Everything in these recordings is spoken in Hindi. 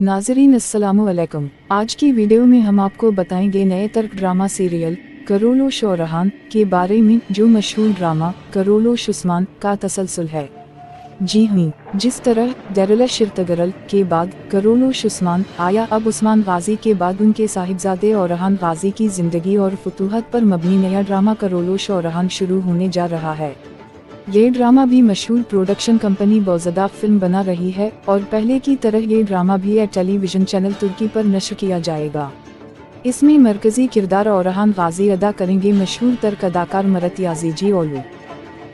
नाज़रीन अस्सलामु अलैकुम। आज की वीडियो में हम आपको बताएंगे नए तर्क ड्रामा सीरियल करोलो शौरहान के बारे में, जो मशहूर ड्रामा करोलो उस्मान का तसलसल है। जी हाँ, जिस तरह दरला शिरतगरल के बाद करोलो उस्मान आया, अब उस्मान गाजी के बाद उनके साहिबजादे औरहान गाजी की जिंदगी और फतूहत पर मबनी नया ड्रामा करोलो शौरहान शुरू होने जा रहा है। ये ड्रामा भी मशहूर प्रोडक्शन कंपनी बोज़दा फिल्म बना रही है और पहले की तरह ये ड्रामा भी टेलीविजन चैनल तुर्की पर नश्र किया जाएगा। इसमें मरकजी किरदार औरहान गाजी अदा करेंगे मशहूर तर्क अदाकार मरत याजीजी ओलू।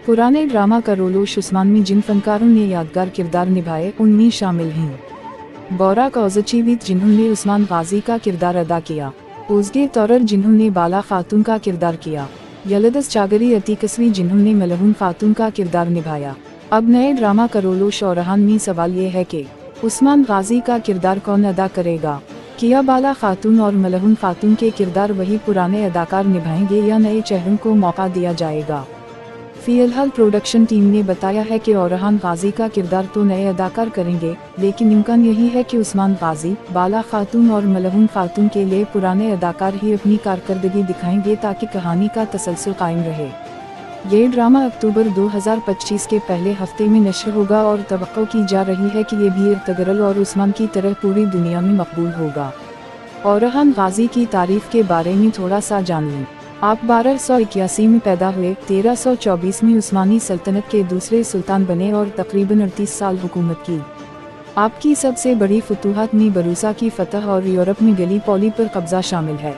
पुराने ड्रामा करोलो उस्मान में जिन फनकारों ने यादगार किरदार निभाए उनमें शामिल हैं बोरा कौज़चीवित, जिन्होंने उस्मान गाजी का किरदार अदा किया, ओज़गे तौरर, जिन्होंने बाला खातून का किरदार किया, यलदस चागरी अतीकस्वी, जिन्होंने मलहून खातून का किरदार निभाया। अब नए ड्रामा करोलो शौरहान में सवाल ये है कि उस्मान गाजी का किरदार कौन अदा करेगा। क्या बाला खातून और मलहून खातून के किरदार वही पुराने अदाकार निभाएंगे या नए चेहरों को मौका दिया जाएगा। फिलहाल प्रोडक्शन टीम ने बताया है कि औरहान गाजी का किरदार तो नए अदाकार करेंगे, लेकिन इम्कान यही है कि उस्मान गाजी, बाला खातून और मलहून खातून के लिए पुराने अदाकार ही अपनी कारकर्दगी दिखाएंगे ताकि कहानी का तसलसल कायम रहे। ये ड्रामा अक्टूबर 2025 के पहले हफ्ते में नश्र होगा और तवक्को की जा रही है कि ये भी इर्तगरल और उस्मान की तरह पूरी दुनिया में मकबूल होगा। औरहान गाजी की तारीफ के बारे में थोड़ा सा जान लें। आप 1281 में पैदा हुए, 1324 में उस्मानी सल्तनत के दूसरे सुल्तान बने और तकरीबन 38 साल हुकूमत की। आपकी सबसे बड़ी फतूहात में बरूसा की फतह और यूरोप में गलीपोली पर कब्जा शामिल है।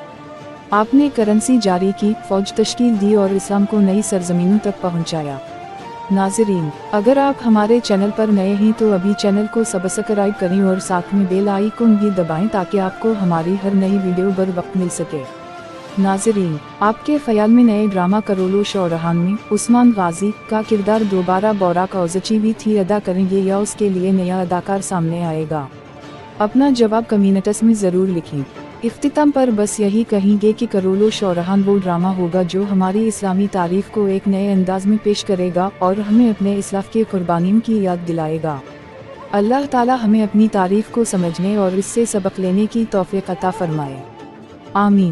आपने करेंसी जारी की, फौज तश्कील दी और इस्लाम को नई सरजमीनों तक पहुंचाया। नाज़रीन, अगर आप हमारे चैनल पर नए हैं तो अभी चैनल को सब्सक्राइब करें और साथ में बेल आइकन भी दबाएं ताकि आपको हमारी हर नई वीडियो बर वक्त मिल सके। नाज़रीन, आपके ख्याल में नए ड्रामा करोलो शौरहान में उस्मान गाजी का किरदार दोबारा बोरा कौज़चीवित ही अदा करेंगे या उसके लिए नया अदाकार सामने आएगा? अपना जवाब कमेंट्स में ज़रूर लिखें। इख्तिताम पर बस यही कहेंगे कि करोलो शौरहान वो ड्रामा होगा जो हमारी इस्लामी तारीख को एक नए अंदाज में पेश करेगा और हमें अपने इस्लाफ के कुर्बानियों की याद दिलाएगा। अल्लाह ताला हमें अपनी तारीख को समझने और इससे सबक लेने की तौफीक अता फरमाए। आमीन।